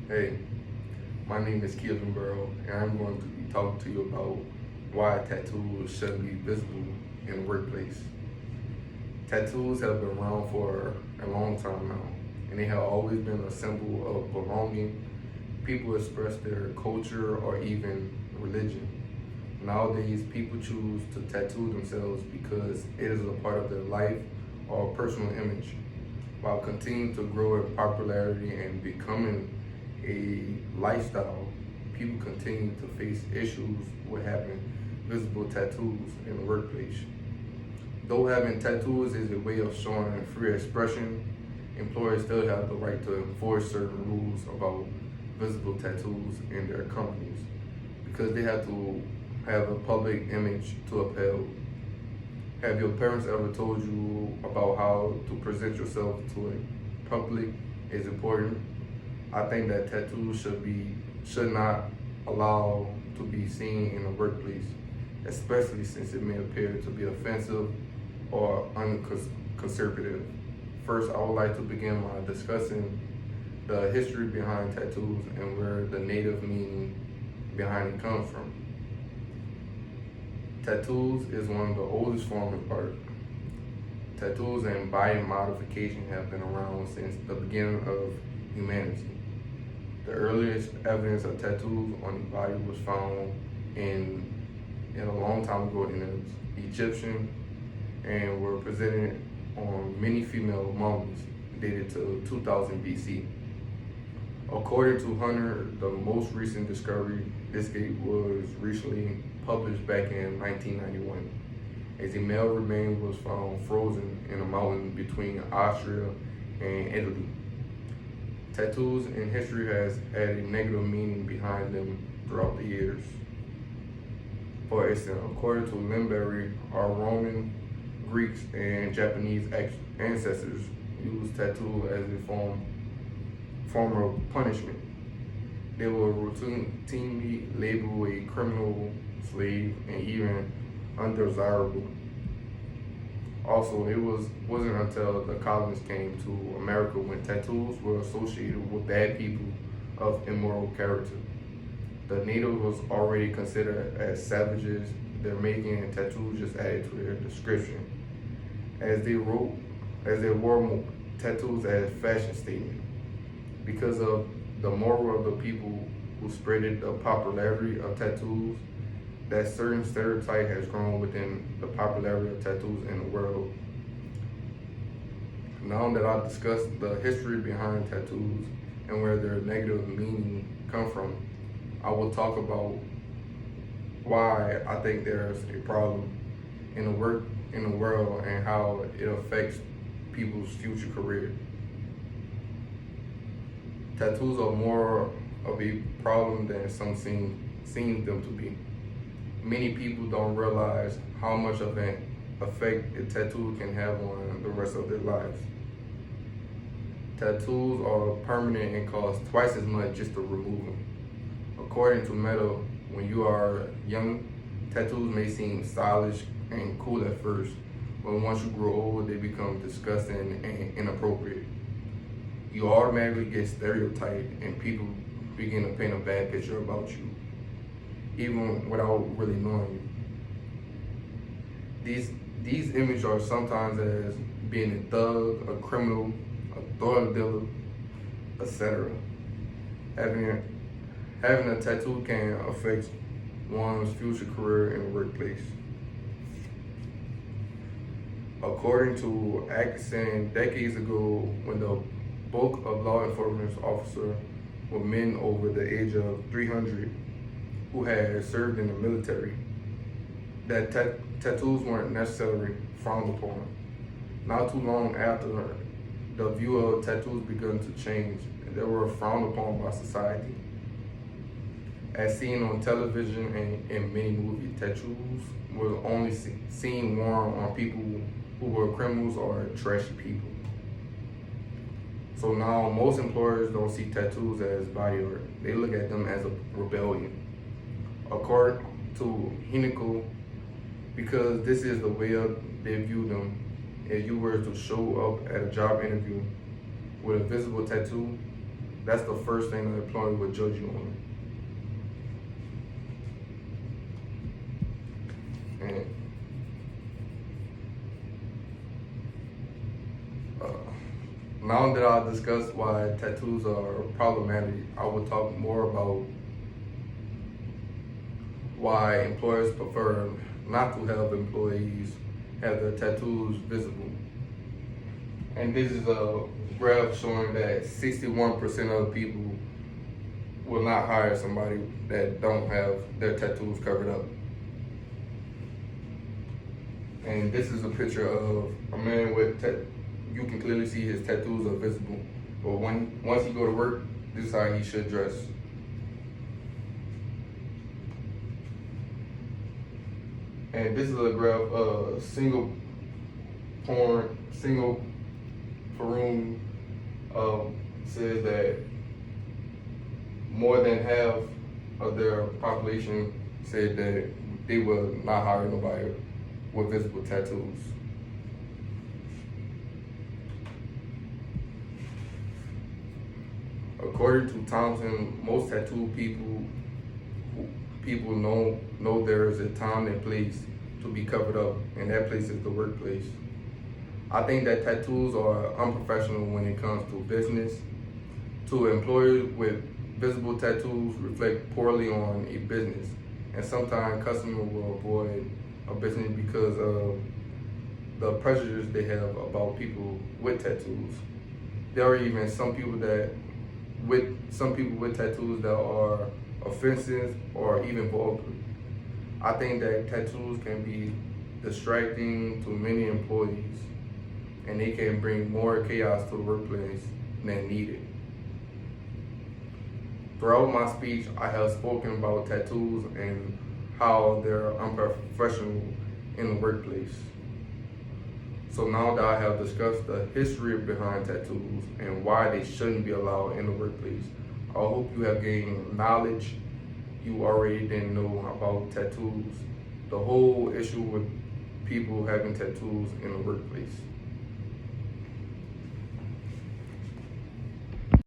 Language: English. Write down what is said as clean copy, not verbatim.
Hey, my name is Keelan Burrow, and I'm going to be talking to you about why tattoos should be visible in the workplace. Tattoos have been around for a long time now, and they have always been a symbol of belonging. People express their culture or even religion. Nowadays, people choose to tattoo themselves because it is a part of their life or personal image. While continuing to grow in popularity and becoming a lifestyle, people continue to face issues with having visible tattoos in the workplace. Though having tattoos is a way of showing free expression, employers still have the right to enforce certain rules about visible tattoos in their companies because they have to have a public image to uphold. Have your parents ever told you about how to present yourself to a public is important? I think that tattoos should not allow to be seen in the workplace, especially since it may appear to be offensive or unconservative. First, I would like to begin by discussing the history behind tattoos and where the native meaning behind it comes from. Tattoos is one of the oldest forms of art. Tattoos and body modification have been around since the beginning of humanity. The earliest evidence of tattoos on the body was found in a long time ago in the Egyptian and were presented on many female mummies dated to 2000 BC. According to Hunter, the most recent discovery, this gate was recently published back in 1991, as a male remains was found frozen in a mountain between Austria and Italy. Tattoos in history has had a negative meaning behind them throughout the years. For instance, according to Limberry, our Roman, Greeks, and Japanese ancestors used tattoo as a form of punishment. They would routinely label a criminal, slave, and even undesirable. Also, wasn't until the colonists came to America when tattoos were associated with bad people of immoral character. The natives was already considered as savages. Their making and tattoos just added to their description. As they wore tattoos as fashion statement. Because of the moral of the people who spreaded the popularity of tattoos, that certain stereotype has grown within the popularity of tattoos in the world. Now that I've discussed the history behind tattoos and where their negative meaning come from, I will talk about why I think there's a problem in the world and how it affects people's future career. Tattoos are more of a problem than some seem them to be. Many people don't realize how much of an effect a tattoo can have on the rest of their lives. Tattoos are permanent and cost twice as much just to remove them. According to Meta, when you are young, tattoos may seem stylish and cool at first, but once you grow old, they become disgusting and inappropriate. You automatically get stereotyped and people begin to paint a bad picture about you, even without really knowing you. These images are sometimes as being a thug, a criminal, a drug dealer, etc. Having a tattoo can affect one's future career in the workplace. According to Atkinson, decades ago, when the bulk of law enforcement officers were men over the age of 300 who had served in the military, that tattoos weren't necessarily frowned upon. Not too long after, the view of tattoos began to change, and they were frowned upon by society. As seen on television and in many movies, tattoos were only seen worn on people who were criminals or trashy people. So now most employers don't see tattoos as body art. They look at them as a rebellion. According to Hinico, because this is the way they view them, if you were to show up at a job interview with a visible tattoo, That's the first thing the employer would judge you on. And now that I discussed why tattoos are problematic, I will talk more about why employers prefer not to have employees have their tattoos visible. And this is a graph showing that 61% of the people will not hire somebody that don't have their tattoos covered up. And this is a picture of a man with you can clearly see his tattoos are visible. But once he go to work, this is how he should dress. And this is a graph of single room says that more than half of their population said that they will not hire nobody with visible tattoos. According to Thompson, most tattoo people know there is a time and place to be covered up, and that place is the workplace. I think that tattoos are unprofessional when it comes to business. To employers with visible tattoos reflect poorly on a business, and sometimes customers will avoid a business because of the prejudice they have about people with tattoos. There are even some people with tattoos that are offensive or even vulgar. I think that tattoos can be distracting to many employees, and they can bring more chaos to the workplace than needed. Throughout my speech, I have spoken about tattoos and how they're unprofessional in the workplace. So now that I have discussed the history behind tattoos and why they shouldn't be allowed in the workplace, I hope you have gained knowledge you already didn't know about tattoos, the whole issue with people having tattoos in the workplace.